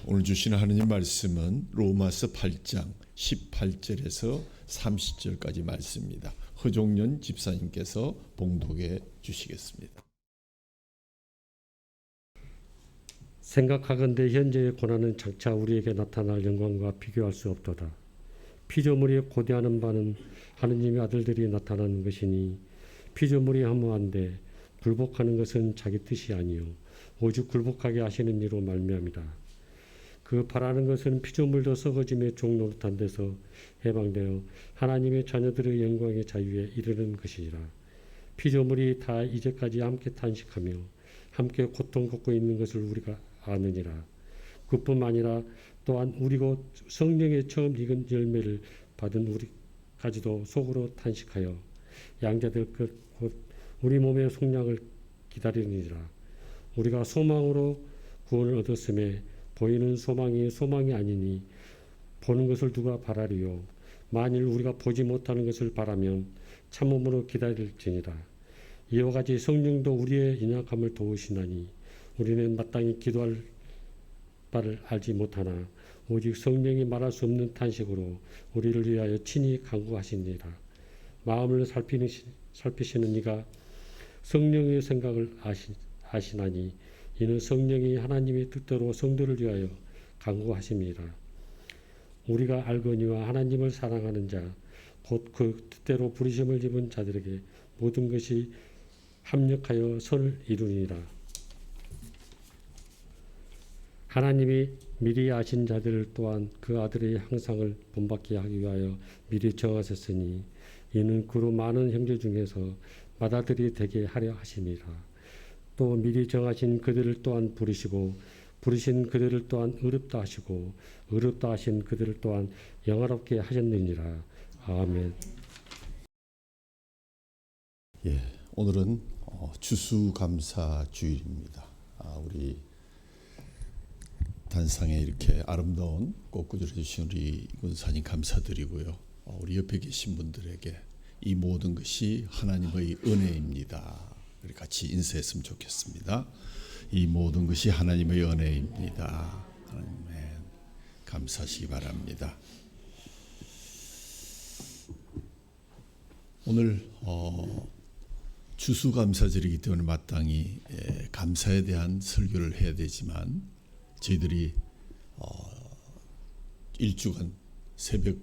오늘 주신 하느님 말씀은 로마서 8장 18절에서 30절까지 말씀입니다. 허종년 집사님께서 봉독해 주시겠습니다. 생각하건대 현재의 고난은 장차 우리에게 나타날 영광과 비교할 수 없도다. 피조물이 고대하는 바는 하느님의 아들들이 나타나는 것이니 피조물이 허무한데 굴복하는 것은 자기 뜻이 아니요 오직 굴복하게 하시는 이로 말미암이다. 그 바라는 것은 피조물도 썩어짐의 종노릇한 데서 해방되어 하나님의 자녀들의 영광의 자유에 이르는 것이라. 피조물이 다 이제까지 함께 탄식하며 함께 고통 겪고 있는 것을 우리가 아느니라. 그뿐 아니라 또한 우리고 성령의 처음 익은 열매를 받은 우리까지도 속으로 탄식하여 양자될 것 곧 우리 몸의 속량을 기다리느니라. 우리가 소망으로 구원을 얻었음에 보이는 소망이 소망이 아니니 보는 것을 누가 바라리요. 만일 우리가 보지 못하는 것을 바라면 참음으로 기다릴지니라. 이와 같이 성령도 우리의 연약함을 도우시나니 우리는 마땅히 기도할 바를 알지 못하나 오직 성령이 말할 수 없는 탄식으로 우리를 위하여 친히 간구하시니라. 마음을 살피시는 이가 성령의 생각을 아시나니 이는 성령이 하나님의 뜻대로 성도를 위하여 간구하심이라. 우리가 알거니와 하나님을 사랑하는 자 곧 그 뜻대로 부르심을 입은 자들에게 모든 것이 합력하여 선을 이루니라. 하나님이 미리 아신 자들 또한 그 아들의 형상을 본받게 하기 위하여 미리 정하셨으니 이는 그로 많은 형제 중에서 맏아들이 되게 하려 하심이라. 또 미리 정하신 그들을 또한 부르시고 부르신 그들을 또한 의롭다 하시고 의롭다 하신 그들을 또한 영화롭게 하셨느니라. 아멘. 오늘은 추수감사 주일입니다. 우리 단상에 이렇게 아름다운 꽃구절 해주신 우리 권사님 감사드리고요. 우리 옆에 계신 분들에게 이 모든 것이 하나님의 은혜입니다. 우리 같이 인사했으면 좋겠습니다. 이 모든 것이 하나님의 은혜입니다. 아멘. 감사하시기 바랍니다. 오늘 추수감사절이기 때문에 마땅히 감사에 대한 설교를 해야 되지만 저희들이 일주간 새벽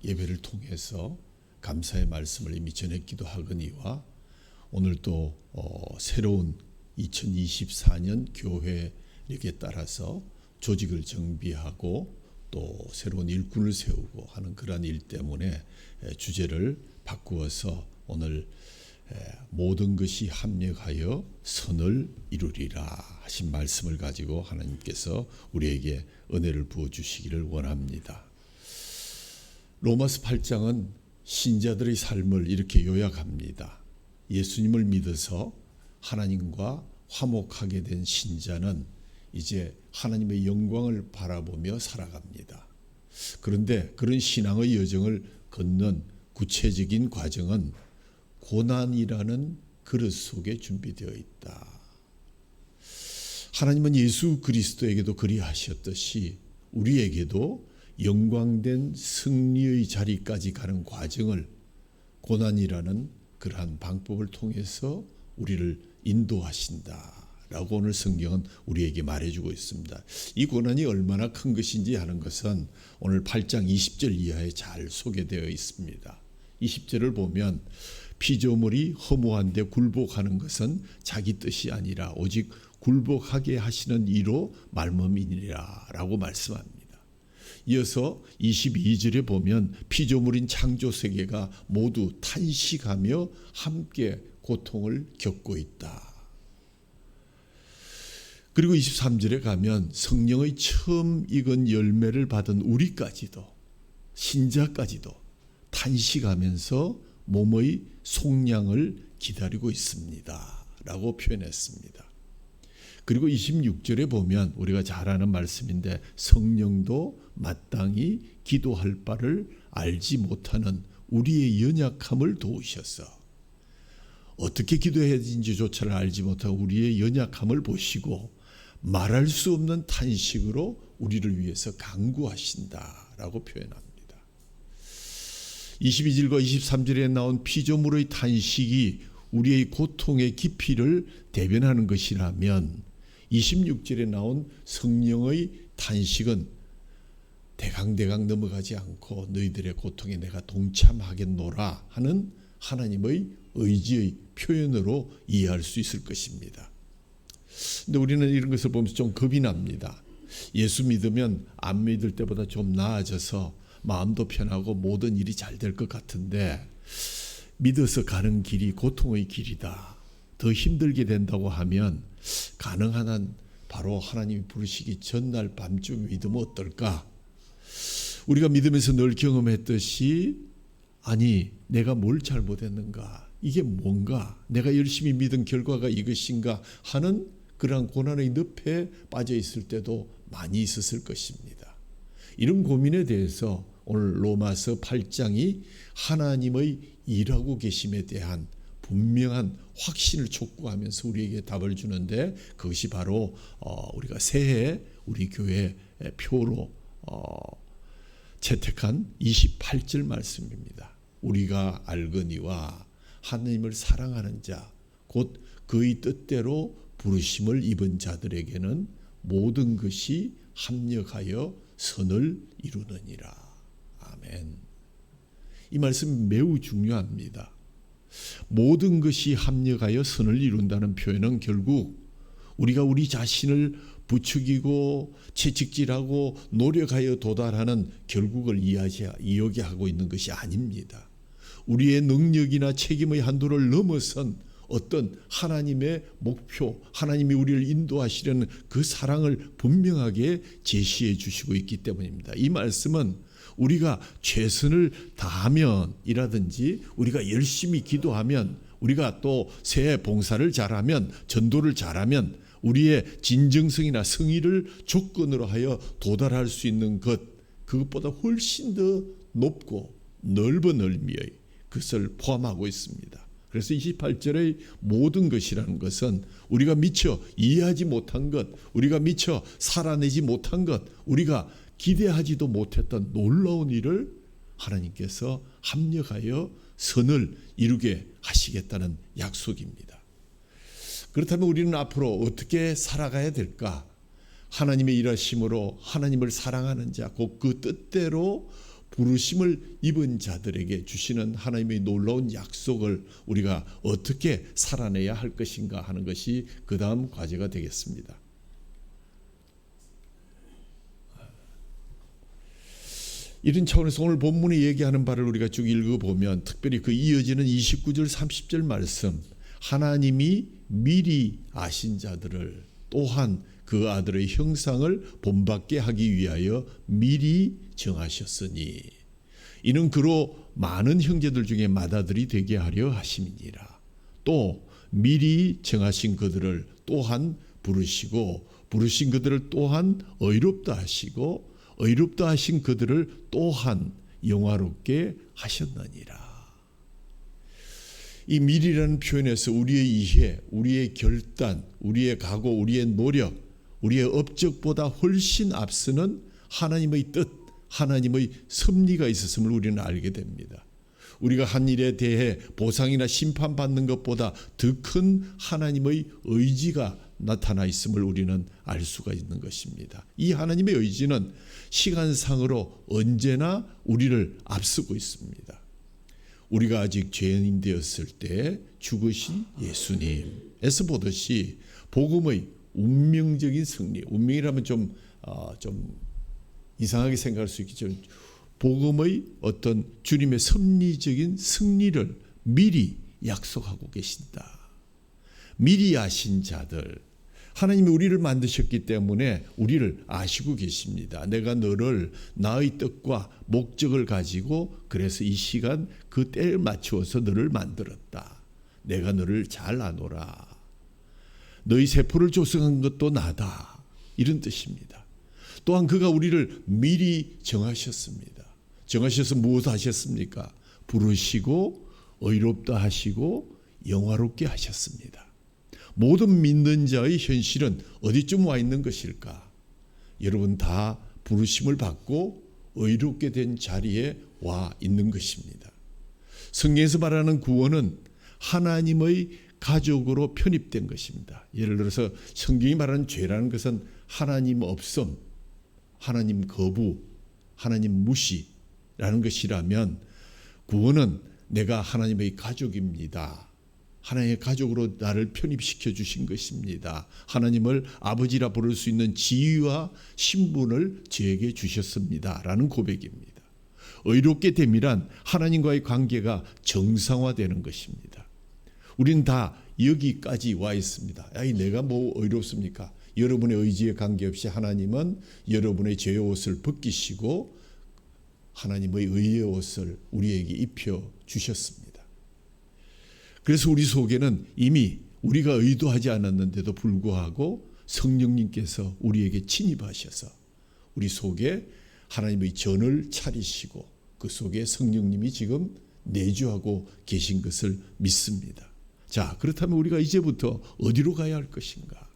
예배를 통해서 감사의 말씀을 이미 전했기도 하거니와 오늘 또 새로운 2024년 교회력에 따라서 조직을 정비하고 또 새로운 일꾼을 세우고 하는 그러한 일 때문에 주제를 바꾸어서 오늘 모든 것이 합력하여 선을 이루리라 하신 말씀을 가지고 하나님께서 우리에게 은혜를 부어주시기를 원합니다. 로마서 8장은 신자들의 삶을 이렇게 요약합니다. 예수님을 믿어서 하나님과 화목하게 된 신자는 이제 하나님의 영광을 바라보며 살아갑니다. 그런데 그런 신앙의 여정을 걷는 구체적인 과정은 고난이라는 그릇 속에 준비되어 있다. 하나님은 예수 그리스도에게도 그리하셨듯이 우리에게도 영광된 승리의 자리까지 가는 과정을 고난이라는 그러한 방법을 통해서 우리를 인도하신다라고 오늘 성경은 우리에게 말해주고 있습니다. 이 고난이 얼마나 큰 것인지 하는 것은 오늘 8장 20절 이하에 잘 소개되어 있습니다. 20절을 보면 피조물이 허무한데 굴복하는 것은 자기 뜻이 아니라 오직 굴복하게 하시는 이로 말씀이니라 라고 말씀합니다. 이어서 22절에 보면 피조물인 창조세계가 모두 탄식하며 함께 고통을 겪고 있다. 그리고 23절에 가면 성령의 처음 익은 열매를 받은 우리까지도 신자까지도 탄식하면서 몸의 속량을 기다리고 있습니다 라고 표현했습니다. 그리고 26절에 보면 우리가 잘 아는 말씀인데 성령도 마땅히 기도할 바를 알지 못하는 우리의 연약함을 도우셔서 어떻게 기도해야 되는지조차를 알지 못하고 우리의 연약함을 보시고 말할 수 없는 탄식으로 우리를 위해서 간구하신다라고 표현합니다. 22절과 23절에 나온 피조물의 탄식이 우리의 고통의 깊이를 대변하는 것이라면 26절에 나온 성령의 탄식은 대강대강 넘어가지 않고 너희들의 고통에 내가 동참하겠노라 하는 하나님의 의지의 표현으로 이해할 수 있을 것입니다. 근데 우리는 이런 것을 보면서 좀 겁이 납니다. 예수 믿으면 안 믿을 때보다 좀 나아져서 마음도 편하고 모든 일이 잘 될 것 같은데 믿어서 가는 길이 고통의 길이다. 더 힘들게 된다고 하면 가능한 한 바로 하나님이 부르시기 전날 밤쯤 믿으면 어떨까? 우리가 믿으면서 늘 경험했듯이 아니 내가 뭘 잘못했는가? 이게 뭔가? 내가 열심히 믿은 결과가 이것인가? 하는 그러한 고난의 늪에 빠져 있을 때도 많이 있었을 것입니다. 이런 고민에 대해서 오늘 로마서 8장이 하나님의 일하고 계심에 대한 분명한 확신을 촉구하면서 우리에게 답을 주는데 그것이 바로 우리가 새해 우리 교회 표로 채택한 28절 말씀입니다. 우리가 알거니와 하나님을 사랑하는 자 곧 그의 뜻대로 부르심을 입은 자들에게는 모든 것이 합력하여 선을 이루느니라. 아멘. 이 말씀 매우 중요합니다. 모든 것이 합력하여 선을 이룬다는 표현은 결국 우리가 우리 자신을 부추기고 채찍질하고 노력하여 도달하는 결국을 이야기하고 있는 것이 아닙니다. 우리의 능력이나 책임의 한도를 넘어선 어떤 하나님의 목표, 하나님이 우리를 인도하시려는 그 사랑을 분명하게 제시해 주시고 있기 때문입니다. 이 말씀은 우리가 최선을 다하면이라든지 우리가 열심히 기도하면 우리가 또 새해 봉사를 잘하면 전도를 잘하면 우리의 진정성이나 성의를 조건으로 하여 도달할 수 있는 것 그것보다 훨씬 더 높고 넓은 의미의 그것을 포함하고 있습니다. 그래서 28절의 모든 것이라는 것은 우리가 미처 이해하지 못한 것, 우리가 미처 살아내지 못한 것, 우리가 기대하지도 못했던 놀라운 일을 하나님께서 합력하여 선을 이루게 하시겠다는 약속입니다. 그렇다면 우리는 앞으로 어떻게 살아가야 될까? 하나님의 일하심으로 하나님을 사랑하는 자, 곧 그 뜻대로 부르심을 입은 자들에게 주시는 하나님의 놀라운 약속을 우리가 어떻게 살아내야 할 것인가 하는 것이 그 다음 과제가 되겠습니다. 이런 차원에서 오늘 본문이 얘기하는 바를 우리가 쭉 읽어보면 특별히 그 이어지는 29절 30절 말씀 하나님이 미리 아신 자들을 또한 그 아들의 형상을 본받게 하기 위하여 미리 정하셨으니 이는 그로 많은 형제들 중에 맏아들이 되게 하려 하심이니라. 또 미리 정하신 그들을 또한 부르시고 부르신 그들을 또한 의롭다 하시고 의롭다 하신 그들을 또한 영화롭게 하셨느니라. 이 미리라는 표현에서 우리의 이해, 우리의 결단, 우리의 각오, 우리의 노력, 우리의 업적보다 훨씬 앞서는 하나님의 뜻, 하나님의 섭리가 있었음을 우리는 알게 됩니다. 우리가 한 일에 대해 보상이나 심판받는 것보다 더 큰 하나님의 의지가 나타나 있음을 우리는 알 수가 있는 것입니다. 이 하나님의 의지는 시간상으로 언제나 우리를 앞서고 있습니다. 우리가 아직 죄인 되었을 때 죽으신 예수님에서 보듯이 복음의 운명적인 승리, 운명이라면 좀 이상하게 생각할 수 있겠죠. 복음의 어떤 주님의 섭리적인 승리를 미리 약속하고 계신다. 미리 아신 자들, 하나님이 우리를 만드셨기 때문에 우리를 아시고 계십니다. 내가 너를 나의 뜻과 목적을 가지고 그래서 이 시간 그 때를 맞추어서 너를 만들었다. 내가 너를 잘 아노라. 너희 세포를 조성한 것도 나다. 이런 뜻입니다. 또한 그가 우리를 미리 정하셨습니다. 정하셔서 무엇 하셨습니까? 부르시고 의롭다 하시고 영화롭게 하셨습니다. 모든 믿는 자의 현실은 어디쯤 와 있는 것일까? 여러분 다 부르심을 받고 의롭게 된 자리에 와 있는 것입니다. 성경에서 말하는 구원은 하나님의 가족으로 편입된 것입니다. 예를 들어서 성경이 말하는 죄라는 것은 하나님 없음, 하나님 거부, 하나님 무시라는 것이라면 구원은 내가 하나님의 가족입니다. 하나님의 가족으로 나를 편입시켜 주신 것입니다. 하나님을 아버지라 부를 수 있는 지위와 신분을 저에게 주셨습니다. 라는 고백입니다. 의롭게 됨이란 하나님과의 관계가 정상화되는 것입니다. 우리는 다 여기까지 와 있습니다. 아니, 내가 뭐 의롭습니까? 여러분의 의지에 관계없이 하나님은 여러분의 죄의 옷을 벗기시고 하나님의 의의 옷을 우리에게 입혀 주셨습니다. 그래서 우리 속에는 이미 우리가 의도하지 않았는데도 불구하고 성령님께서 우리에게 침입하셔서 우리 속에 하나님의 전을 차리시고 그 속에 성령님이 지금 내주하고 계신 것을 믿습니다. 자, 그렇다면 우리가 이제부터 어디로 가야 할 것인가?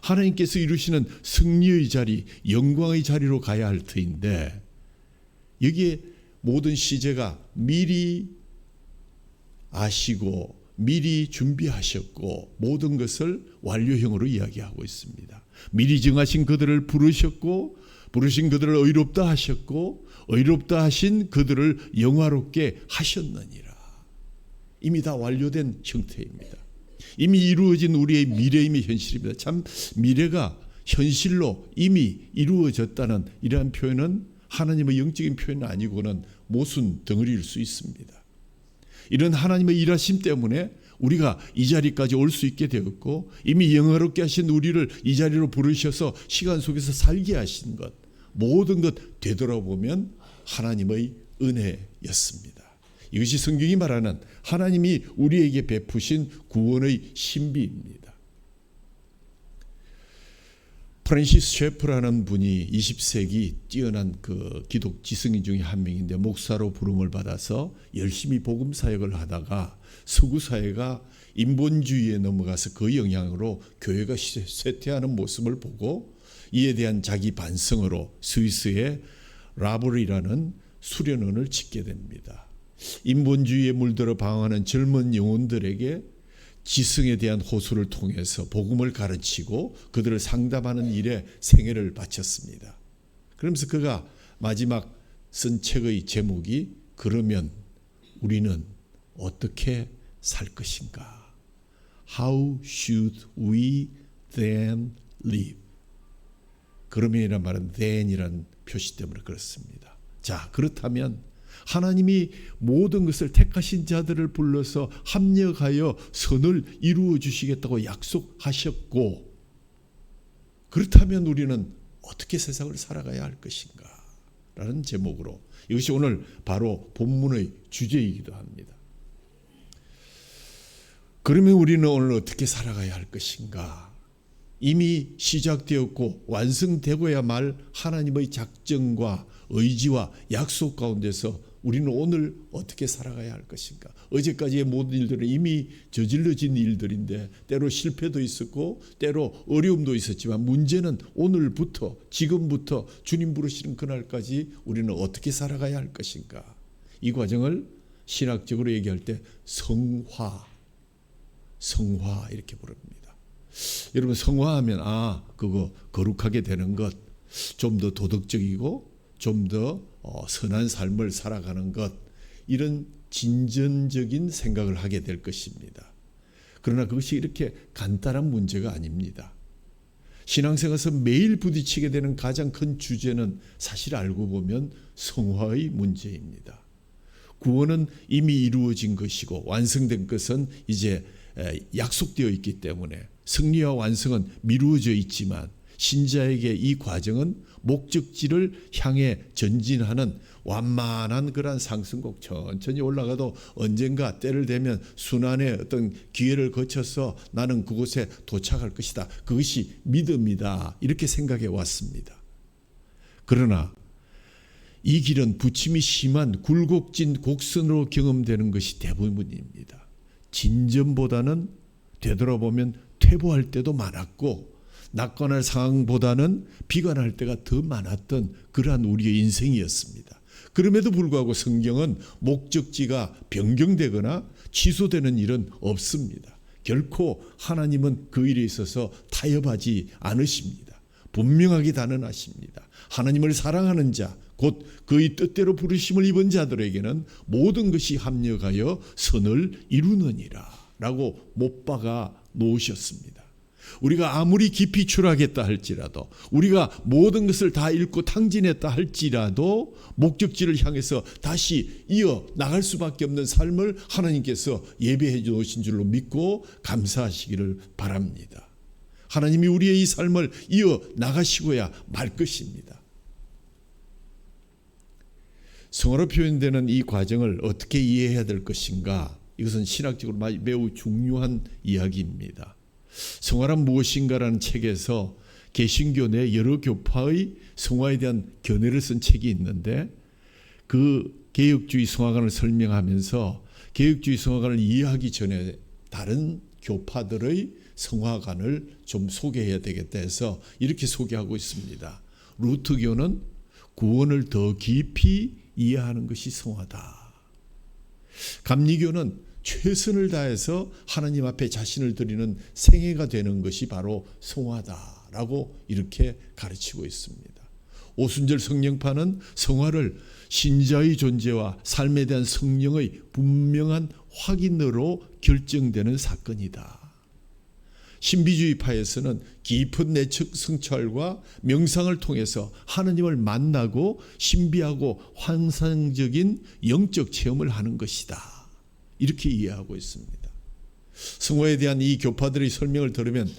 하나님께서 이루시는 승리의 자리, 영광의 자리로 가야 할 터인데 여기에 모든 시제가 미리 아시고 미리 준비하셨고 모든 것을 완료형으로 이야기하고 있습니다. 미리 정하신 그들을 부르셨고 부르신 그들을 의롭다 하셨고 의롭다 하신 그들을 영화롭게 하셨느니라. 이미 다 완료된 형태입니다. 이미 이루어진 우리의 미래임이 현실입니다. 참 미래가 현실로 이미 이루어졌다는 이러한 표현은 하나님의 영적인 표현은 아니고는 모순 덩어리일 수 있습니다. 이런 하나님의 일하심 때문에 우리가 이 자리까지 올 수 있게 되었고 이미 영화롭게 하신 우리를 이 자리로 부르셔서 시간 속에서 살게 하신 것 모든 것 되돌아보면 하나님의 은혜였습니다. 이것이 성경이 말하는 하나님이 우리에게 베푸신 구원의 신비입니다. 프랜시스 셰프라는 분이 20세기 뛰어난 그 기독 지성인 중에 한 명인데 목사로 부름을 받아서 열심히 복음 사역을 하다가 서구 사회가 인본주의에 넘어가서 그 영향으로 교회가 쇠퇴하는 모습을 보고 이에 대한 자기 반성으로 스위스의 라블이라는 수련원을 짓게 됩니다. 인본주의에 물들어 방황하는 젊은 영혼들에게 지성에 대한 호소를 통해서 복음을 가르치고 그들을 상담하는 일에 생애를 바쳤습니다. 그러면서 그가 마지막 쓴 책의 제목이 그러면 우리는 어떻게 살 것인가? How should we then live? 그러면이란 말은 then이라는 표시 때문에 그렇습니다. 자, 그렇다면 하나님이 모든 것을 택하신 자들을 불러서 합력하여 선을 이루어 주시겠다고 약속하셨고 그렇다면 우리는 어떻게 세상을 살아가야 할 것인가? 라는 제목으로 이것이 오늘 바로 본문의 주제이기도 합니다. 그러면 우리는 오늘 어떻게 살아가야 할 것인가? 이미 시작되었고 완성되고야 말 하나님의 작정과 의지와 약속 가운데서 우리는 오늘 어떻게 살아가야 할 것인가? 어제까지의 모든 일들은 이미 저질러진 일들인데 때로 실패도 있었고 때로 어려움도 있었지만 문제는 오늘부터 지금부터 주님 부르시는 그날까지 우리는 어떻게 살아가야 할 것인가? 이 과정을 신학적으로 얘기할 때 성화 이렇게 부릅니다. 여러분 성화하면 그거 거룩하게 되는 것, 좀 더 도덕적이고 좀 더 선한 삶을 살아가는 것 이런 진전적인 생각을 하게 될 것입니다. 그러나 그것이 이렇게 간단한 문제가 아닙니다. 신앙생활에서 매일 부딪히게 되는 가장 큰 주제는 사실 알고 보면 성화의 문제입니다. 구원은 이미 이루어진 것이고 완성된 것은 이제 약속되어 있기 때문에 승리와 완성은 미루어져 있지만 신자에게 이 과정은 목적지를 향해 전진하는 완만한 그러한 상승곡 천천히 올라가도 언젠가 때를 되면 순환의 어떤 기회를 거쳐서 나는 그곳에 도착할 것이다. 그것이 믿음이다. 이렇게 생각해 왔습니다. 그러나 이 길은 부침이 심한 굴곡진 곡선으로 경험되는 것이 대부분입니다. 진전보다는 되돌아보면 퇴보할 때도 많았고 낙관할 상황보다는 비관할 때가 더 많았던 그러한 우리의 인생이었습니다. 그럼에도 불구하고 성경은 목적지가 변경되거나 취소되는 일은 없습니다. 결코 하나님은 그 일에 있어서 타협하지 않으십니다. 분명하게 단언하십니다. 하나님을 사랑하는 자, 곧 그의 뜻대로 부르심을 입은 자들에게는 모든 것이 합력하여 선을 이루느니라 라고 못 박아 놓으셨습니다. 우리가 아무리 깊이 추락했다 할지라도, 우리가 모든 것을 다 잃고 탕진했다 할지라도 목적지를 향해서 다시 이어 나갈 수밖에 없는 삶을 하나님께서 예배해 주신 줄로 믿고 감사하시기를 바랍니다. 하나님이 우리의 이 삶을 이어 나가시고야 말 것입니다. 성어로 표현되는 이 과정을 어떻게 이해해야 될 것인가? 이것은 신학적으로 매우 중요한 이야기입니다. 성화란 무엇인가라는 책에서 개신교 내 여러 교파의 성화에 대한 견해를 쓴 책이 있는데, 그 개혁주의 성화관을 설명하면서 개혁주의 성화관을 이해하기 전에 다른 교파들의 성화관을 좀 소개해야 되겠다 해서 이렇게 소개하고 있습니다. 루트교는 구원을 더 깊이 이해하는 것이 성화다. 감리교는 최선을 다해서 하나님 앞에 자신을 드리는 생애가 되는 것이 바로 성화다라고 이렇게 가르치고 있습니다. 오순절 성령파는 성화를 신자의 존재와 삶에 대한 성령의 분명한 확인으로 결정되는 사건이다. 신비주의파에서는 깊은 내적 성찰과 명상을 통해서 하나님을 만나고 신비하고 환상적인 영적 체험을 하는 것이다. 이렇게 이해하고 있습니다. 성화에 대한 이 교파들의 설명을 들으면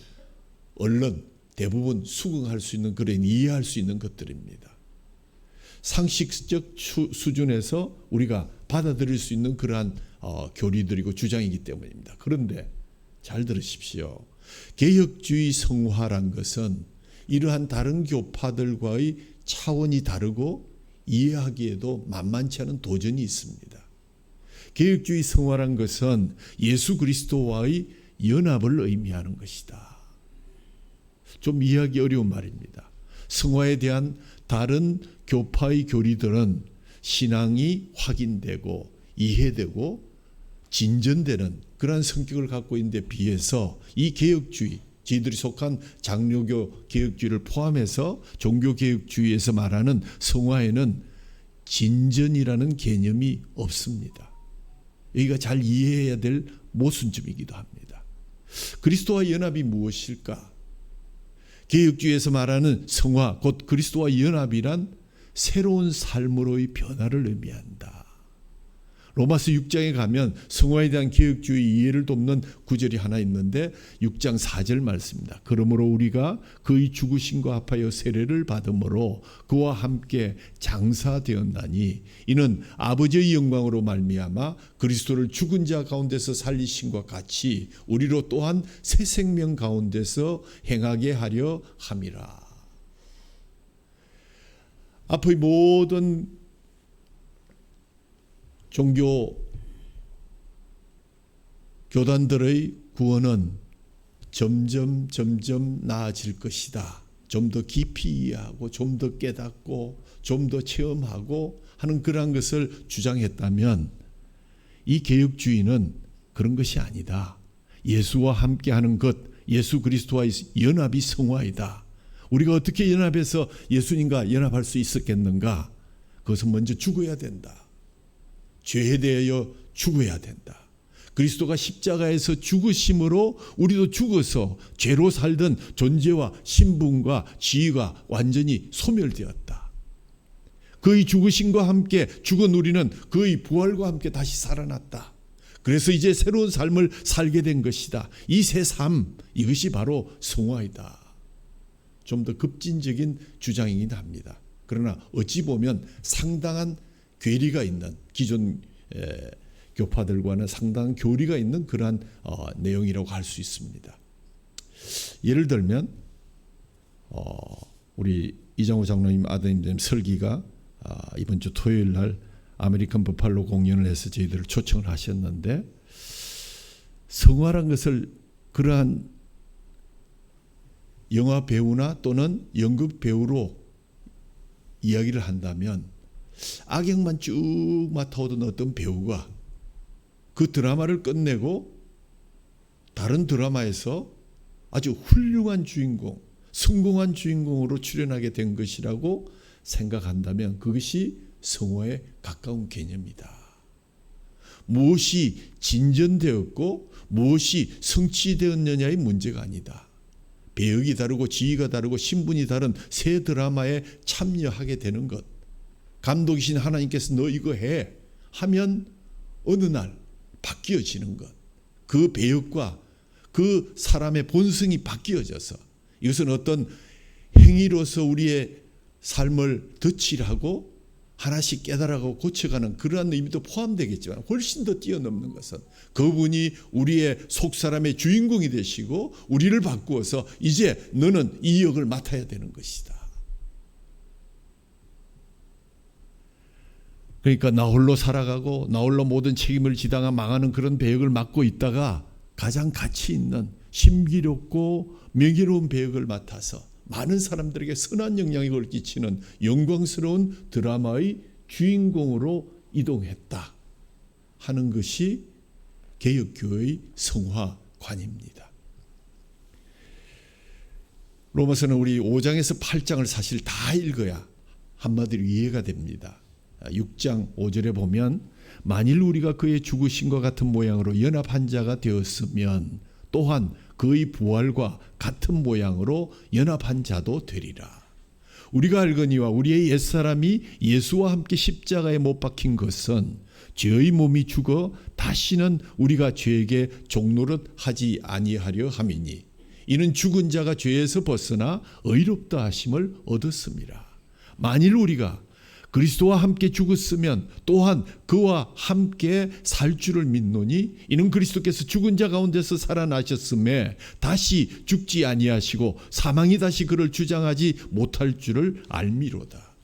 얼른 대부분 수긍할 수 있는, 그런 이해할 수 있는 것들입니다. 상식적 수준에서 우리가 받아들일 수 있는 그러한 교리들이고 주장이기 때문입니다. 그런데 잘 들으십시오. 개혁주의 성화란 것은 이러한 다른 교파들과의 차원이 다르고 이해하기에도 만만치 않은 도전이 있습니다. 개혁주의 성화란 것은 예수 그리스도와의 연합을 의미하는 것이다. 좀 이해하기 어려운 말입니다. 성화에 대한 다른 교파의 교리들은 신앙이 확인되고 이해되고 진전되는 그러한 성격을 갖고 있는데 비해서 이 개혁주의, 저희들이 속한 장로교 개혁주의를 포함해서 종교개혁주의에서 말하는 성화에는 진전이라는 개념이 없습니다. 여기가 잘 이해해야 될 모순점이기도 합니다. 그리스도와 연합이 무엇일까? 개혁주의에서 말하는 성화, 곧 그리스도와 연합이란 새로운 삶으로의 변화를 의미한다. 로마서 6장에 가면 성화에 대한 개혁주의 이해를 돕는 구절이 하나 있는데 6장 4절 말씀입니다. 그러므로 우리가 그의 죽으심과 합하여 세례를 받음으로 그와 함께 장사되었나니 이는 아버지의 영광으로 말미암아 그리스도를 죽은 자 가운데서 살리심과 같이 우리로 또한 새 생명 가운데서 행하게 하려 함이라. 앞의 모든 종교 교단들의 구원은 점점 나아질 것이다. 좀 더 깊이 이해하고 좀 더 깨닫고 좀 더 체험하고 하는 그러한 것을 주장했다면 이 개혁주의는 그런 것이 아니다. 예수와 함께하는 것, 예수 그리스도와의 연합이 성화이다. 우리가 어떻게 연합해서 예수님과 연합할 수 있었겠는가? 그것은 먼저 죽어야 된다. 죄에 대하여 죽어야 된다. 그리스도가 십자가에서 죽으심으로 우리도 죽어서 죄로 살던 존재와 신분과 지위가 완전히 소멸되었다. 그의 죽으심과 함께 죽은 우리는 그의 부활과 함께 다시 살아났다. 그래서 이제 새로운 삶을 살게 된 것이다. 이 새 삶, 이것이 바로 성화이다. 좀 더 급진적인 주장이긴 합니다. 그러나 어찌 보면 상당한 괴리가 있는, 기존 교파들과는 상당한 교리가 있는 그러한 내용이라고 할 수 있습니다. 예를 들면 우리 이장호 장로님 아드님 설기가 이번 주 토요일 날 아메리칸 버팔로 공연을 해서 저희들을 초청을 하셨는데, 성화란 것을 그러한 영화 배우나 또는 연극 배우로 이야기를 한다면 악역만 쭉 맡아오던 어떤 배우가 그 드라마를 끝내고 다른 드라마에서 아주 훌륭한 주인공, 성공한 주인공으로 출연하게 된 것이라고 생각한다면 그것이 성화에 가까운 개념이다. 무엇이 진전되었고 무엇이 성취되었느냐의 문제가 아니다. 배역이 다르고 지위가 다르고 신분이 다른 새 드라마에 참여하게 되는 것. 감독이신 하나님께서 너 이거 해 하면 어느 날 바뀌어지는 것. 그 배역과 그 사람의 본성이 바뀌어져서 이것은 어떤 행위로서 우리의 삶을 덧칠하고 하나씩 깨달아가고 고쳐가는 그러한 의미도 포함되겠지만 훨씬 더 뛰어넘는 것은 그분이 우리의 속사람의 주인공이 되시고 우리를 바꾸어서 이제 너는 이 역을 맡아야 되는 것이다. 그러니까 나 홀로 살아가고 나 홀로 모든 책임을 지다가 망하는 그런 배역을 맡고 있다가 가장 가치 있는 신비롭고 명예로운 배역을 맡아서 많은 사람들에게 선한 영향력을 끼치는 영광스러운 드라마의 주인공으로 이동했다 하는 것이 개혁교회의 성화관입니다. 로마서는 우리 5장에서 8장을 사실 다 읽어야 한마디로 이해가 됩니다. 6장 5절에 보면 만일 우리가 그의 죽으심과 같은 모양으로 연합한 자가 되었으면 또한 그의 부활과 같은 모양으로 연합한 자도 되리라. 우리가 알거니와 우리의 옛사람이 예수와 함께 십자가에 못 박힌 것은 죄의 몸이 죽어 다시는 우리가 죄에게 종노릇 하지 아니하려 함이니 이는 죽은 자가 죄에서 벗어나 의롭다 하심을 얻었습니다. 만일 우리가 그리스도와 함께 죽었으면 또한 그와 함께 살 줄을 믿노니 이는 그리스도께서 죽은 자 가운데서 살아나셨음에 다시 죽지 아니하시고 사망이 다시 그를 주장하지 못할 줄을 알미로다.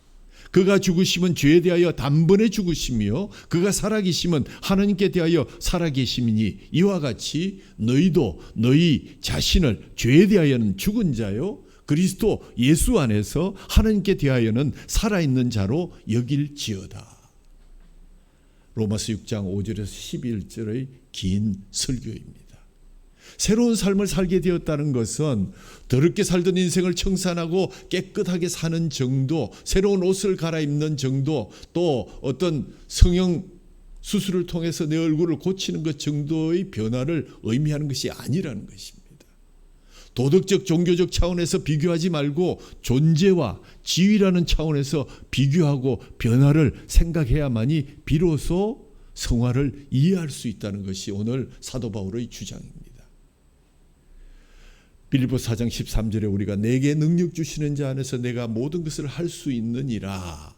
그가 죽으심은 죄에 대하여 단번에 죽으심이요 그가 살아계심은 하나님께 대하여 살아계심이니 이와 같이 너희도 너희 자신을 죄에 대하여는 죽은 자요 그리스도 예수 안에서 하나님께 대하여는 살아있는 자로 여길지어다. 로마서 6장 5절에서 11절의 긴 설교입니다. 새로운 삶을 살게 되었다는 것은 더럽게 살던 인생을 청산하고 깨끗하게 사는 정도, 새로운 옷을 갈아입는 정도, 또 어떤 성형 수술을 통해서 내 얼굴을 고치는 것 정도의 변화를 의미하는 것이 아니라는 것입니다. 도덕적 종교적 차원에서 비교하지 말고 존재와 지위라는 차원에서 비교하고 변화를 생각해야만이 비로소 성화를 이해할 수 있다는 것이 오늘 사도 바울의 주장입니다. 빌립보서 4장 13절에 우리가 내게 능력 주시는 자 안에서 내가 모든 것을 할 수 있느니라.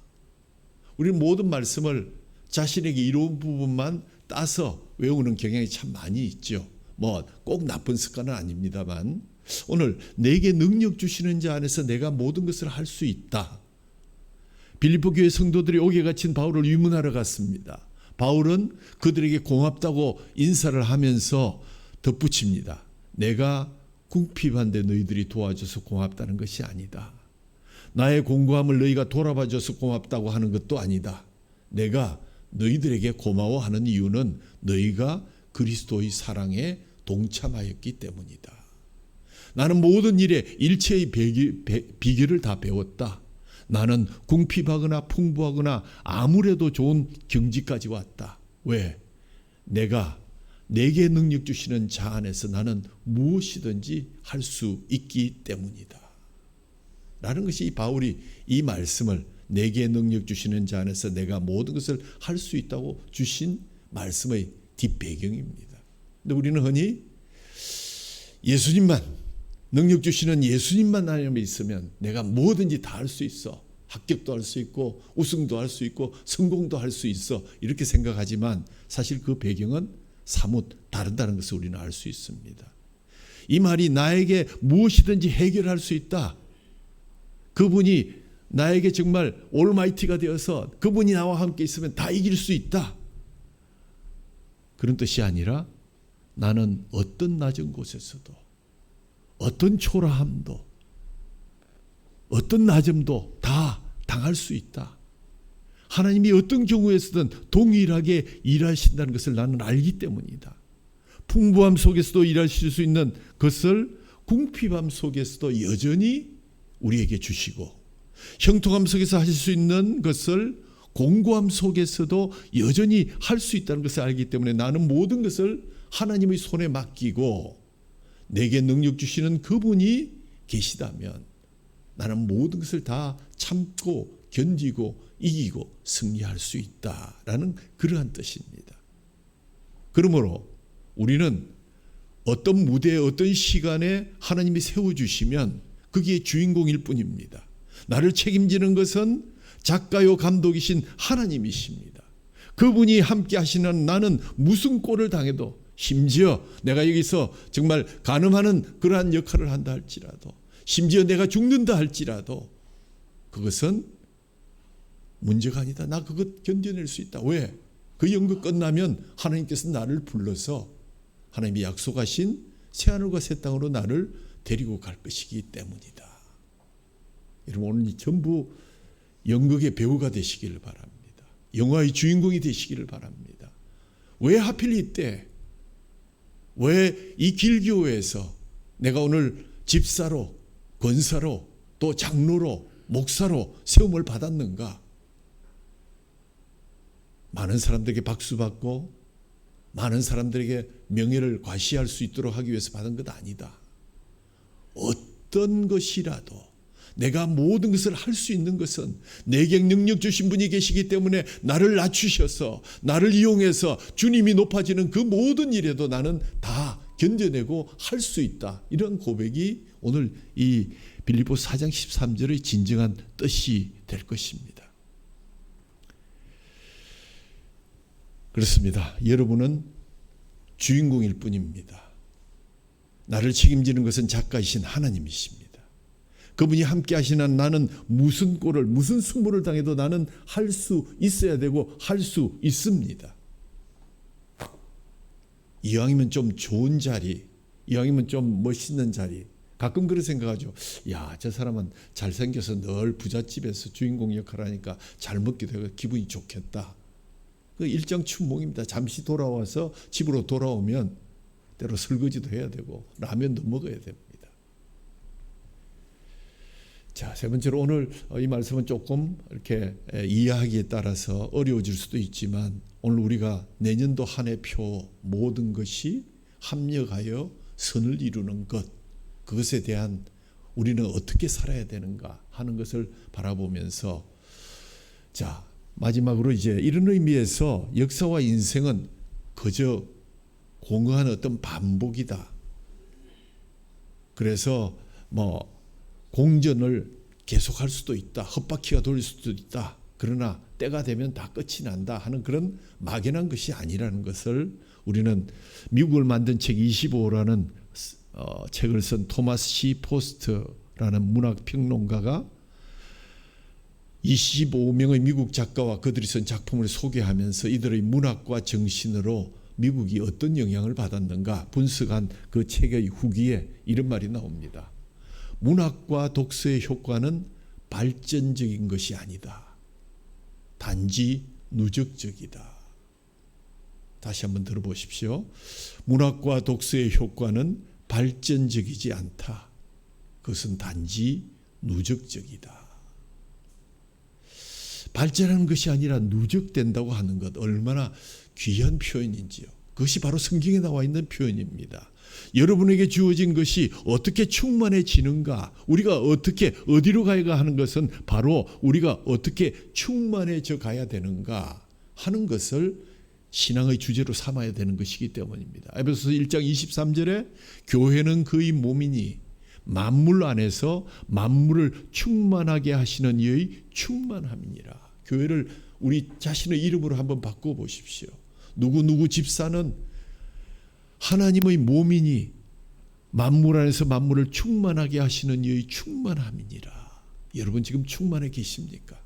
우리는 모든 말씀을 자신에게 이로운 부분만 따서 외우는 경향이 참 많이 있죠. 뭐 꼭 나쁜 습관은 아닙니다만 오늘 내게 능력 주시는 자 안에서 내가 모든 것을 할 수 있다. 빌립보 교회 성도들이 옥에 갇힌 바울을 위문하러 갔습니다. 바울은 그들에게 고맙다고 인사를 하면서 덧붙입니다. 내가 궁핍한데 너희들이 도와줘서 고맙다는 것이 아니다. 나의 공고함을 너희가 돌아봐줘서 고맙다고 하는 것도 아니다. 내가 너희들에게 고마워하는 이유는 너희가 그리스도의 사랑에 동참하였기 때문이다. 나는 모든 일에 일체의 비결을 다 배웠다. 나는 궁핍하거나 풍부하거나 아무래도 좋은 경지까지 왔다. 왜? 내게 능력 주시는 자 안에서 나는 무엇이든지 할 수 있기 때문이다. 라는 것이 바울이 이 말씀을 내게 능력 주시는 자 안에서 내가 모든 것을 할 수 있다고 주신 말씀의 뒷배경입니다. 근데 우리는 흔히 예수님만 능력 주시는 예수님만 나에게 있으면 내가 뭐든지 다 할 수 있어. 합격도 할 수 있고 우승도 할 수 있고 성공도 할 수 있어. 이렇게 생각하지만 사실 그 배경은 사뭇 다르다는 것을 우리는 알 수 있습니다. 이 말이 나에게 무엇이든지 해결할 수 있다. 그분이 나에게 정말 올마이티가 되어서 그분이 나와 함께 있으면 다 이길 수 있다. 그런 뜻이 아니라 나는 어떤 낮은 곳에서도 어떤 초라함도 어떤 낮음도 다 당할 수 있다. 하나님이 어떤 경우에서든 동일하게 일하신다는 것을 나는 알기 때문이다. 풍부함 속에서도 일하실 수 있는 것을 궁핍함 속에서도 여전히 우리에게 주시고, 형통함 속에서 하실 수 있는 것을 공고함 속에서도 여전히 할 수 있다는 것을 알기 때문에 나는 모든 것을 하나님의 손에 맡기고 내게 능력 주시는 그분이 계시다면 나는 모든 것을 다 참고 견디고 이기고 승리할 수 있다라는 그러한 뜻입니다. 그러므로 우리는 어떤 무대에 어떤 시간에 하나님이 세워주시면 거기에 주인공일 뿐입니다. 나를 책임지는 것은 작가요 감독이신 하나님이십니다. 그분이 함께 하시는 나는 무슨 꼴을 당해도, 심지어 내가 여기서 정말 간음하는 그러한 역할을 한다 할지라도, 심지어 내가 죽는다 할지라도 그것은 문제가 아니다. 나 그것 견뎌낼 수 있다. 왜? 그 연극 끝나면 하나님께서 나를 불러서 하나님이 약속하신 새하늘과 새 땅으로 나를 데리고 갈 것이기 때문이다. 여러분, 오늘 전부 연극의 배우가 되시기를 바랍니다. 영화의 주인공이 되시기를 바랍니다. 왜 하필 이때, 왜 이 길교회에서 내가 오늘 집사로, 권사로, 또 장로로, 목사로 세움을 받았는가? 많은 사람들에게 박수받고 많은 사람들에게 명예를 과시할 수 있도록 하기 위해서 받은 것 아니다. 어떤 것이라도 내가 모든 것을 할 수 있는 것은 내게 능력 주신 분이 계시기 때문에 나를 낮추셔서 나를 이용해서 주님이 높아지는 그 모든 일에도 나는 다 견뎌내고 할 수 있다. 이런 고백이 오늘 이 빌립보 4장 13절의 진정한 뜻이 될 것입니다. 그렇습니다. 여러분은 주인공일 뿐입니다. 나를 책임지는 것은 작가이신 하나님이십니다. 그분이 함께 하시는 나는 무슨 꼴을, 무슨 승부를 당해도 나는 할 수 있어야 되고 할 수 있습니다. 이왕이면 좀 좋은 자리, 이왕이면 좀 멋있는 자리. 가끔 그런 생각하죠. 야, 저 사람은 잘생겨서 늘 부잣집에서 주인공 역할을 하니까 잘 먹게 되고 기분이 좋겠다. 그 일정 춘몽입니다. 잠시 돌아와서 집으로 돌아오면 때로 설거지도 해야 되고 라면도 먹어야 됩니다. 자, 세 번째로 오늘 이 말씀은 조금 이렇게 이해하기에 따라서 어려워질 수도 있지만, 오늘 우리가 내년도 한 해 표 모든 것이 합력하여 선을 이루는 것, 그것에 대한 우리는 어떻게 살아야 되는가 하는 것을 바라보면서, 자, 마지막으로 이제 이런 의미에서 역사와 인생은 그저 공허한 어떤 반복이다. 그래서 공전을 계속할 수도 있다. 헛바퀴가 돌릴 수도 있다. 그러나 때가 되면 다 끝이 난다 하는 그런 막연한 것이 아니라는 것을 우리는 미국을 만든 책 25라는 책을 쓴 토마스 C. 포스트라는 문학평론가가 25명의 미국 작가와 그들이 쓴 작품을 소개하면서 이들의 문학과 정신으로 미국이 어떤 영향을 받았는가 분석한 그 책의 후기에 이런 말이 나옵니다. 문학과 독서의 효과는 발전적인 것이 아니다. 단지 누적적이다. 다시 한번 들어보십시오. 문학과 독서의 효과는 발전적이지 않다. 그것은 단지 누적적이다. 발전하는 것이 아니라 누적된다고 하는 것, 얼마나 귀한 표현인지요. 그것이 바로 성경에 나와 있는 표현입니다. 여러분에게 주어진 것이 어떻게 충만해지는가, 우리가 어떻게 어디로 가야 하는 것은 바로 우리가 어떻게 충만해져 가야 되는가 하는 것을 신앙의 주제로 삼아야 되는 것이기 때문입니다. 에베소서 1장 23절에 교회는 그의 몸이니 만물 안에서 만물을 충만하게 하시는 이의 충만함이니라. 교회를 우리 자신의 이름으로 한번 바꿔보십시오. 누구 집사는 하나님의 몸이니 만물 안에서 만물을 충만하게 하시는 이의 충만함이니라. 여러분 지금 충만해 계십니까?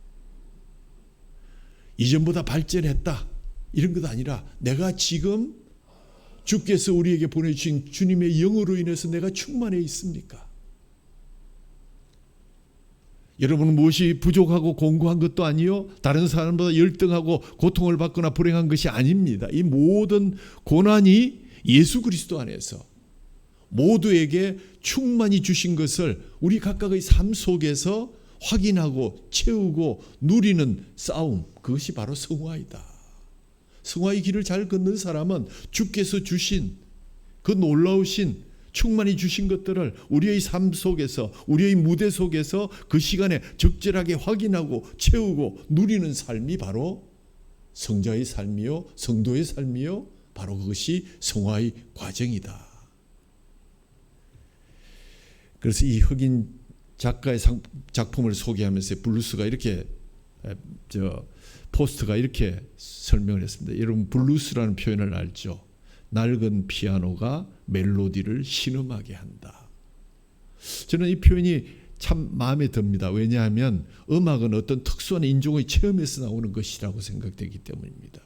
이전보다 발전했다 이런 것 아니라 내가 지금 주께서 우리에게 보내주신 주님의 영으로 인해서 내가 충만해 있습니까? 여러분은 무엇이 부족하고 공고한 것도 아니요 다른 사람보다 열등하고 고통을 받거나 불행한 것이 아닙니다. 이 모든 고난이 예수 그리스도 안에서 모두에게 충만히 주신 것을 우리 각각의 삶 속에서 확인하고 채우고 누리는 싸움, 그것이 바로 성화이다. 성화의 길을 잘 걷는 사람은 주께서 주신 그 놀라우신 충만히 주신 것들을 우리의 삶 속에서 우리의 무대 속에서 그 시간에 적절하게 확인하고 채우고 누리는 삶이 바로 성자의 삶이요 성도의 삶이요 바로 그것이 성화의 과정이다. 그래서 이 흑인 작가의 작품을 소개하면서 블루스가 이렇게 포스트가 이렇게 설명을 했습니다. 여러분 블루스라는 표현을 알죠? 낡은 피아노가 멜로디를 신음하게 한다. 저는 이 표현이 참 마음에 듭니다. 왜냐하면 음악은 어떤 특수한 인종의 체험에서 나오는 것이라고 생각되기 때문입니다.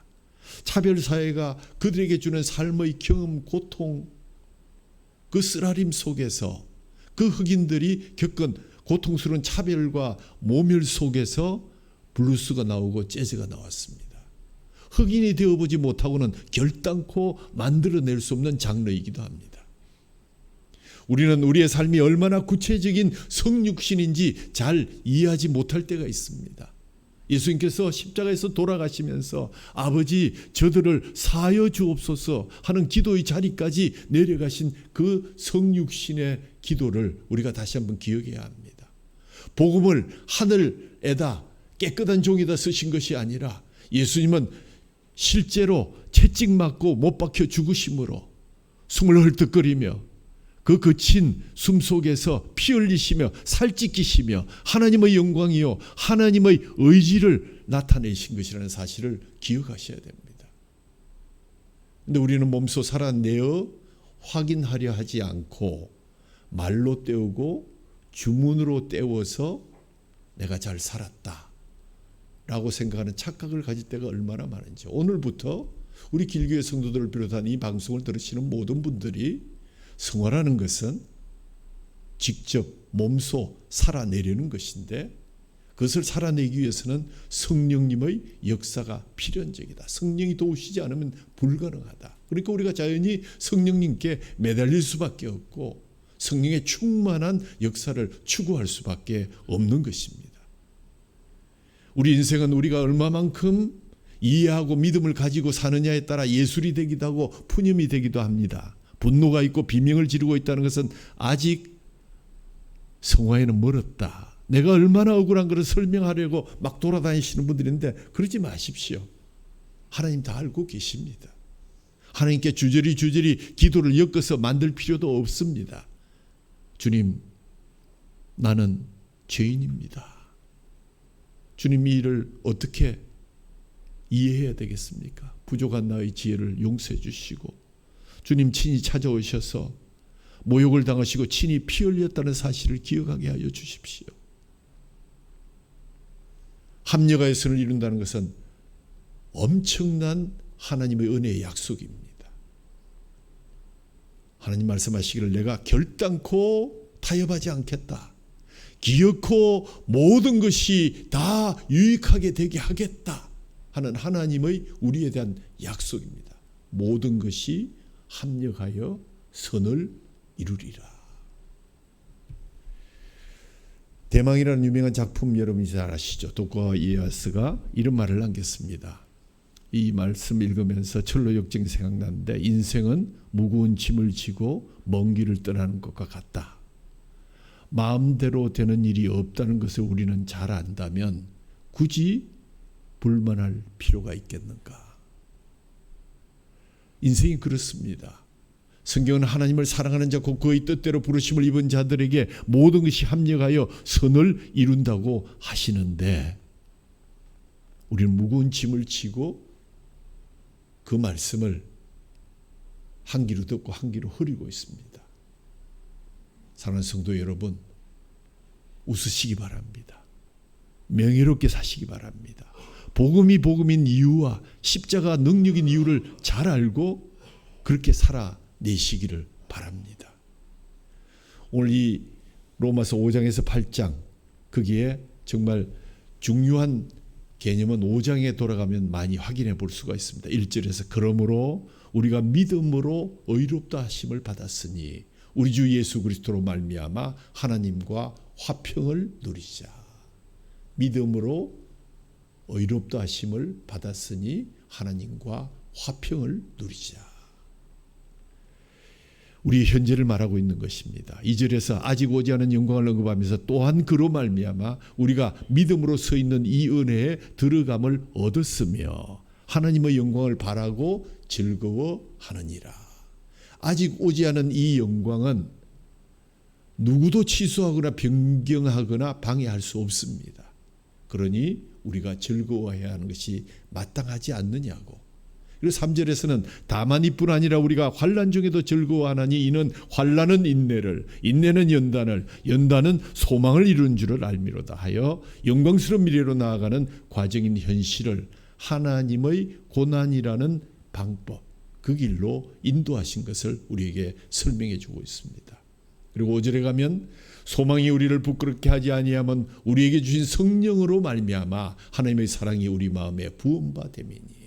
차별사회가 그들에게 주는 삶의 경험, 고통, 그 쓰라림 속에서 그 흑인들이 겪은 고통스러운 차별과 모멸 속에서 블루스가 나오고 재즈가 나왔습니다. 흑인이 되어보지 못하고는 결단코 만들어낼 수 없는 장르이기도 합니다. 우리는 우리의 삶이 얼마나 구체적인 성육신인지 잘 이해하지 못할 때가 있습니다. 예수님께서 십자가에서 돌아가시면서 아버지 저들을 사하여 주옵소서 하는 기도의 자리까지 내려가신 그 성육신의 기도를 우리가 다시 한번 기억해야 합니다. 복음을 하늘에다 깨끗한 종이다 쓰신 것이 아니라 예수님은 실제로 채찍 맞고 못 박혀 죽으심으로 숨을 헐떡거리며 그 거친 숨 속에서 피 흘리시며 살찌끼시며 하나님의 영광이요 하나님의 의지를 나타내신 것이라는 사실을 기억하셔야 됩니다. 그런데 우리는 몸소 살아내어 확인하려 하지 않고 말로 때우고 주문으로 때워서 내가 잘 살았다 라고 생각하는 착각을 가질 때가 얼마나 많은지, 오늘부터 우리 길교회 성도들을 비롯한 이 방송을 들으시는 모든 분들이 성화라는 것은 직접 몸소 살아내려는 것인데, 그것을 살아내기 위해서는 성령님의 역사가 필연적이다. 성령이 도우시지 않으면 불가능하다. 그러니까 우리가 자연히 성령님께 매달릴 수밖에 없고 성령의 충만한 역사를 추구할 수밖에 없는 것입니다. 우리 인생은 우리가 얼마만큼 이해하고 믿음을 가지고 사느냐에 따라 예술이 되기도 하고 푸념이 되기도 합니다. 분노가 있고 비명을 지르고 있다는 것은 아직 성화에는 멀었다. 내가 얼마나 억울한 것을 설명하려고 막 돌아다니시는 분들인데 그러지 마십시오. 하나님 다 알고 계십니다. 하나님께 주저리 기도를 엮어서 만들 필요도 없습니다. 주님, 나는 죄인입니다. 주님, 이 일을 어떻게 이해해야 되겠습니까? 부족한 나의 지혜를 용서해 주시고 주님 친히 찾아오셔서 모욕을 당하시고 친히 피 흘렸다는 사실을 기억하게 하여 주십시오. 합력하여 선을 이룬다는 것은 엄청난 하나님의 은혜의 약속입니다. 하나님 말씀하시기를 내가 결단코 타협하지 않겠다. 기어코 모든 것이 다 유익하게 되게 하겠다 하는 하나님의 우리에 대한 약속입니다. 모든 것이 합력하여 선을 이루리라. 대망이라는 유명한 작품 여러분이 잘 아시죠? 도쿠가와 이에야스가 이런 말을 남겼습니다. 이 말씀 읽으면서 철로 역정이 생각나는데, 인생은 무거운 짐을 지고 먼 길을 떠나는 것과 같다. 마음대로 되는 일이 없다는 것을 우리는 잘 안다면 굳이 불만할 필요가 있겠는가? 인생이 그렇습니다. 성경은 하나님을 사랑하는 자 곧 그의 뜻대로 부르심을 입은 자들에게 모든 것이 합력하여 선을 이룬다고 하시는데, 우리는 무거운 짐을 지고 그 말씀을 한 귀로 듣고 한 귀로 흐리고 있습니다. 사랑하는 성도 여러분, 웃으시기 바랍니다. 명예롭게 사시기 바랍니다. 복음이 복음인 이유와 십자가 능력인 이유를 잘 알고 그렇게 살아내시기를 바랍니다. 오늘 이 로마서 5장에서 8장 거기에 정말 중요한 개념은 5장에 돌아가면 많이 확인해 볼 수가 있습니다. 1절에서 그러므로 우리가 믿음으로 의롭다 하심을 받았으니 우리 주 예수 그리스도로 말미암아 하나님과 화평을 누리자. 믿음으로 의롭다 하심을 받았으니 하나님과 화평을 누리자. 우리의 현재를 말하고 있는 것입니다. 2절에서 아직 오지 않은 영광을 언급하면서 또한 그로 말미암아 우리가 믿음으로 서 있는 이 은혜에 들어감을 얻었으며 하나님의 영광을 바라고 즐거워하느니라. 아직 오지 않은 이 영광은 누구도 취소하거나 변경하거나 방해할 수 없습니다. 그러니 우리가 즐거워해야 하는 것이 마땅하지 않느냐고. 그리고 3절에서는 다만 이뿐 아니라 우리가 환난 중에도 즐거워하나니 이는 환난은 인내를, 인내는 연단을, 연단은 소망을 이루는 줄을 알미로다 하여 영광스러운 미래로 나아가는 과정인 현실을 하나님의 고난이라는 방법, 그 길로 인도하신 것을 우리에게 설명해 주고 있습니다. 그리고 5절에 가면 소망이 우리를 부끄럽게 하지 아니하면 우리에게 주신 성령으로 말미암아 하나님의 사랑이 우리 마음에 부음바 됨이니.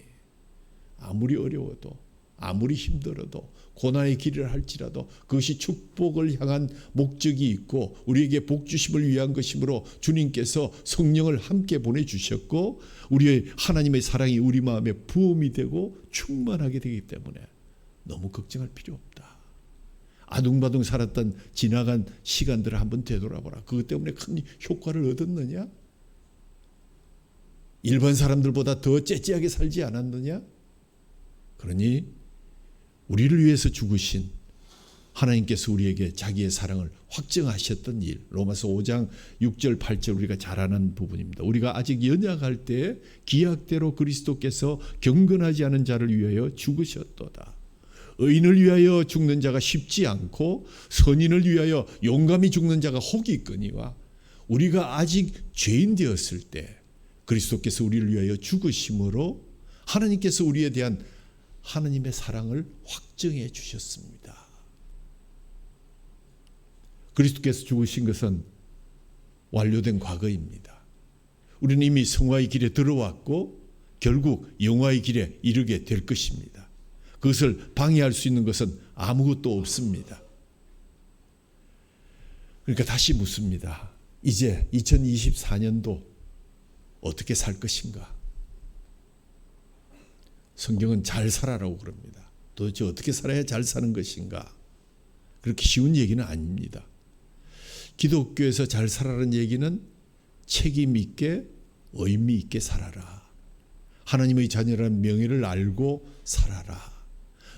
아무리 어려워도 아무리 힘들어도 고난의 길을 할지라도 그것이 축복을 향한 목적이 있고 우리에게 복 주심을 위한 것이므로 주님께서 성령을 함께 보내주셨고 우리의 하나님의 사랑이 우리 마음에 부음이 되고 충만하게 되기 때문에 너무 걱정할 필요 없다. 아둥바둥 살았던 지나간 시간들을 한번 되돌아보라. 그것 때문에 큰 효과를 얻었느냐? 일반 사람들보다 더 째째하게 살지 않았느냐? 그러니 우리를 위해서 죽으신 하나님께서 우리에게 자기의 사랑을 확증하셨던 일, 로마서 5장 6절 8절 우리가 잘 아는 부분입니다. 우리가 아직 연약할 때 기약대로 그리스도께서 경건하지 않은 자를 위하여 죽으셨도다. 의인을 위하여 죽는 자가 쉽지 않고 선인을 위하여 용감히 죽는 자가 혹이 있거니와 우리가 아직 죄인 되었을 때 그리스도께서 우리를 위하여 죽으심으로 하나님께서 우리에 대한 하나님의 사랑을 확증해 주셨습니다. 그리스도께서 죽으신 것은 완료된 과거입니다. 우리는 이미 성화의 길에 들어왔고 결국 영화의 길에 이르게 될 것입니다. 그것을 방해할 수 있는 것은 아무것도 없습니다. 그러니까 다시 묻습니다. 이제 2024년도 어떻게 살 것인가? 성경은 잘 살아라고 그럽니다. 도대체 어떻게 살아야 잘 사는 것인가? 그렇게 쉬운 얘기는 아닙니다. 기독교에서 잘 살아라는 얘기는 책임 있게 의미 있게 살아라. 하나님의 자녀라는 명예를 알고 살아라.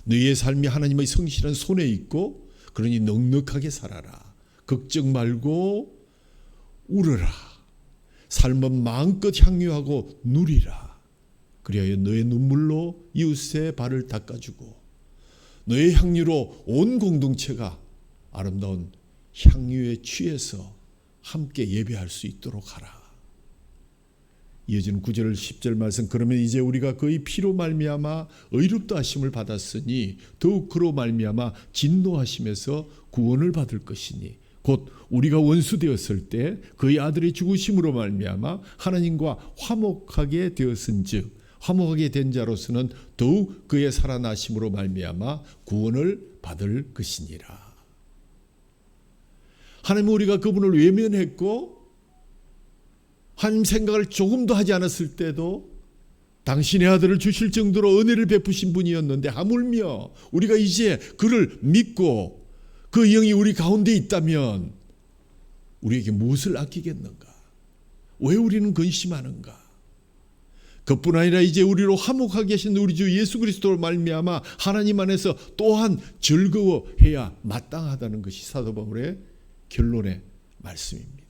너희의 삶이 하나님의 성실한 손에 있고 그러니 넉넉하게 살아라. 걱정 말고 울어라. 삶은 마음껏 향유하고 누리라. 그리하여 너의 눈물로 이웃의 발을 닦아주고 너의 향유로 온 공동체가 아름다운 향유에 취해서 함께 예배할 수 있도록 하라. 이어지는 9절 10절 말씀 그러면 이제 우리가 그의 피로 말미암아 의롭다 하심을 받았으니 더욱 그로 말미암아 진노하심에서 구원을 받을 것이니 곧 우리가 원수 되었을 때 그의 아들의 죽으심으로 말미암아 하나님과 화목하게 되었은즉 화목하게 된 자로서는 더욱 그의 살아나심으로 말미암아 구원을 받을 것이니라. 하나님은 우리가 그분을 외면했고 하나님 생각을 조금도 하지 않았을 때도 당신의 아들을 주실 정도로 은혜를 베푸신 분이었는데 하물며 우리가 이제 그를 믿고 그 영이 우리 가운데 있다면 우리에게 무엇을 아끼겠는가? 왜 우리는 근심하는가? 그뿐 아니라 이제 우리로 화목하게 하신 우리 주 예수 그리스도로 말미암아 하나님 안에서 또한 즐거워해야 마땅하다는 것이 사도 바울의 결론의 말씀입니다.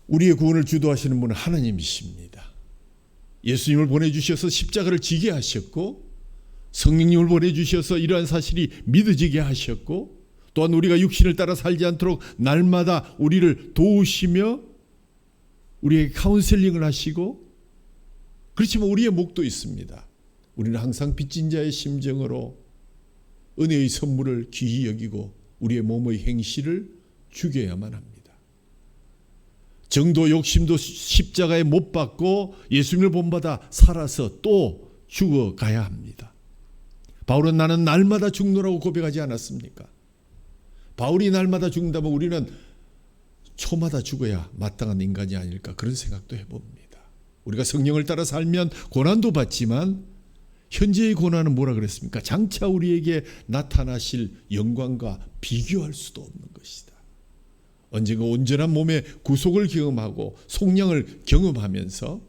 우리의 구원을 주도하시는 분은 하나님이십니다. 예수님을 보내주셔서 십자가를 지게 하셨고 성령님을 보내주셔서 이러한 사실이 믿어지게 하셨고 또한 우리가 육신을 따라 살지 않도록 날마다 우리를 도우시며 우리에게 카운셀링을 하시고 그렇지만 우리의 목도 있습니다. 우리는 항상 빚진 자의 심정으로 은혜의 선물을 귀히 여기고 우리의 몸의 행실을 죽여야만 합니다. 정도 욕심도 십자가에 못 박고 예수님을 본받아 살아서 또 죽어가야 합니다. 바울은 나는 날마다 죽노라고 고백하지 않았습니까? 바울이 날마다 죽는다면 우리는 초마다 죽어야 마땅한 인간이 아닐까 그런 생각도 해봅니다. 우리가 성령을 따라 살면 고난도 받지만 현재의 고난은 뭐라 그랬습니까? 장차 우리에게 나타나실 영광과 비교할 수도 없는 것이다. 언젠가 온전한 몸의 구속을 경험하고 속량을 경험하면서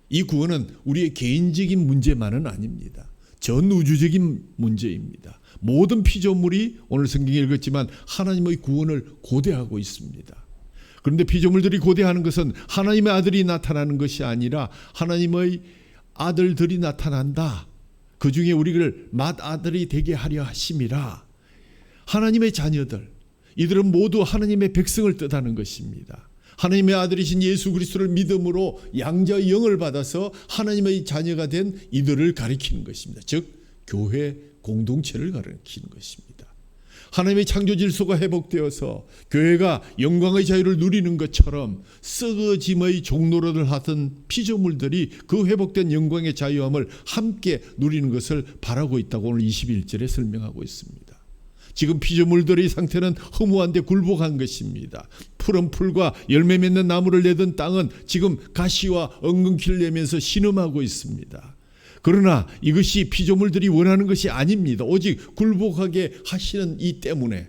이 구원은 우리의 개인적인 문제만은 아닙니다. 전 우주적인 문제입니다. 모든 피조물이 오늘 성경에 읽었지만 하나님의 구원을 고대하고 있습니다. 그런데 피조물들이 고대하는 것은 하나님의 아들이 나타나는 것이 아니라 하나님의 아들들이 나타난다. 그 중에 우리를 맏아들이 되게 하려 하심이라. 하나님의 자녀들, 이들은 모두 하나님의 백성을 뜻하는 것입니다. 하나님의 아들이신 예수 그리스도를 믿음으로 양자의 영을 받아서 하나님의 자녀가 된 이들을 가리키는 것입니다. 즉 교회 공동체를 가리키는 것입니다. 하나님의 창조 질서가 회복되어서 교회가 영광의 자유를 누리는 것처럼 썩어짐의 종노릇을 하던 피조물들이 그 회복된 영광의 자유함을 함께 누리는 것을 바라고 있다고 오늘 21절에 설명하고 있습니다. 지금 피조물들의 상태는 허무한데 굴복한 것입니다. 푸른 풀과 열매 맺는 나무를 내던 땅은 지금 가시와 엉겅퀴를 내면서 신음하고 있습니다. 그러나 이것이 피조물들이 원하는 것이 아닙니다. 오직 굴복하게 하시는 이 때문에.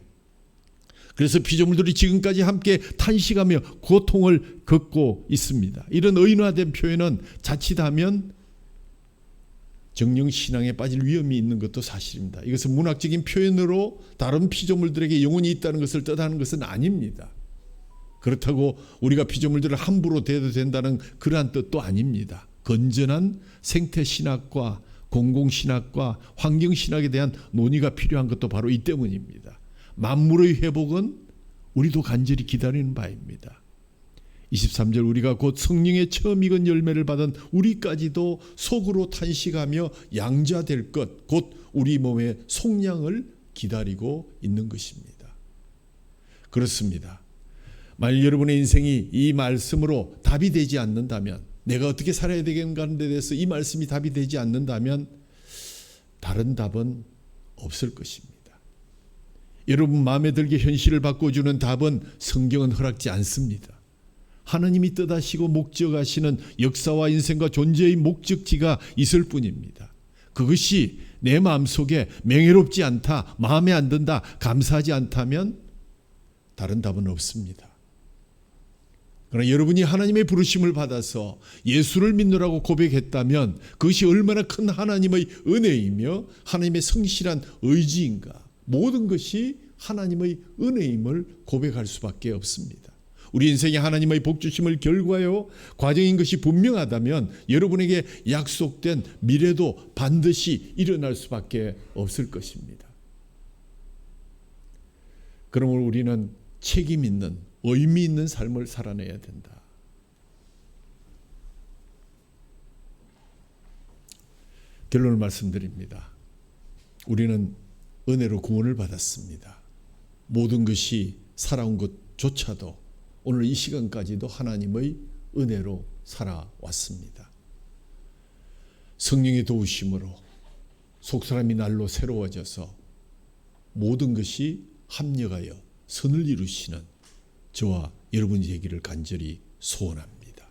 그래서 피조물들이 지금까지 함께 탄식하며 고통을 겪고 있습니다. 이런 의인화된 표현은 자칫하면 정령신앙에 빠질 위험이 있는 것도 사실입니다. 이것은 문학적인 표현으로 다른 피조물들에게 영혼이 있다는 것을 뜻하는 것은 아닙니다. 그렇다고 우리가 피조물들을 함부로 대해도 된다는 그러한 뜻도 아닙니다. 건전한 생태신학과 공공신학과 환경신학에 대한 논의가 필요한 것도 바로 이 때문입니다. 만물의 회복은 우리도 간절히 기다리는 바입니다. 23절 우리가 곧 성령의 처음 익은 열매를 받은 우리까지도 속으로 탄식하며 양자될 것, 곧 우리 몸의 속량을 기다리고 있는 것입니다. 그렇습니다. 만일 여러분의 인생이 이 말씀으로 답이 되지 않는다면, 내가 어떻게 살아야 되겠는가 하는 데 대해서 이 말씀이 답이 되지 않는다면 다른 답은 없을 것입니다. 여러분 마음에 들게 현실을 바꿔주는 답은 성경은 허락지 않습니다. 하나님이 뜻하시고 목적하시는 역사와 인생과 존재의 목적지가 있을 뿐입니다. 그것이 내 마음속에 명예롭지 않다, 마음에 안 든다, 감사하지 않다면 다른 답은 없습니다. 그러나 여러분이 하나님의 부르심을 받아서 예수를 믿노라고 고백했다면 그것이 얼마나 큰 하나님의 은혜이며 하나님의 성실한 의지인가. 모든 것이 하나님의 은혜임을 고백할 수밖에 없습니다. 우리 인생에 하나님의 복주심을 결과요 과정인 것이 분명하다면 여러분에게 약속된 미래도 반드시 일어날 수밖에 없을 것입니다. 그러므로 우리는 책임 있는 의미 있는 삶을 살아내야 된다. 결론을 말씀드립니다. 우리는 은혜로 구원을 받았습니다. 모든 것이 살아온 것조차도 오늘 이 시간까지도 하나님의 은혜로 살아왔습니다. 성령의 도우심으로 속사람이 날로 새로워져서 모든 것이 합력하여 선을 이루시는 저와 여러분이 되기를 간절히 소원합니다.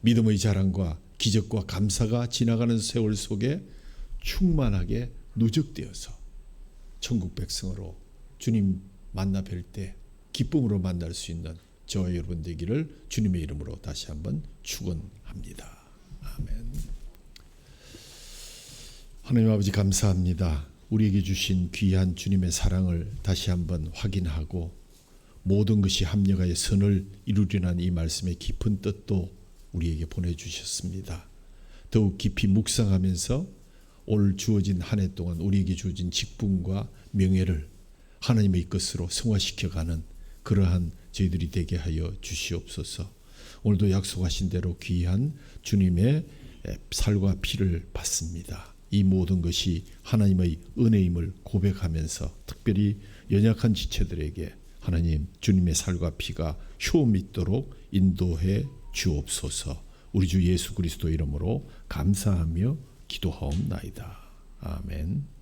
믿음의 자랑과 기적과 감사가 지나가는 세월 속에 충만하게 누적되어서 천국 백성으로 주님 만나 뵐 때 기쁨으로 만날 수 있는 저와 여러분 되기를 주님의 이름으로 다시 한번 축원합니다. 아멘. 하나님 아버지 감사합니다. 우리에게 주신 귀한 주님의 사랑을 다시 한번 확인하고 모든 것이 합력하여 선을 이루리라는 이 말씀의 깊은 뜻도 우리에게 보내주셨습니다. 더욱 깊이 묵상하면서 오늘 주어진 한 해 동안 우리에게 주어진 직분과 명예를 하나님의 것으로 성화시켜가는 그러한 저희들이 되게 하여 주시옵소서. 오늘도 약속하신 대로 귀한 주님의 살과 피를 받습니다. 이 모든 것이 하나님의 은혜임을 고백하면서 특별히 연약한 지체들에게 하나님 주님의 살과 피가 효 믿도록 인도해 주옵소서. 우리 주 예수 그리스도 이름으로 감사하며 기도하옵나이다. 아멘.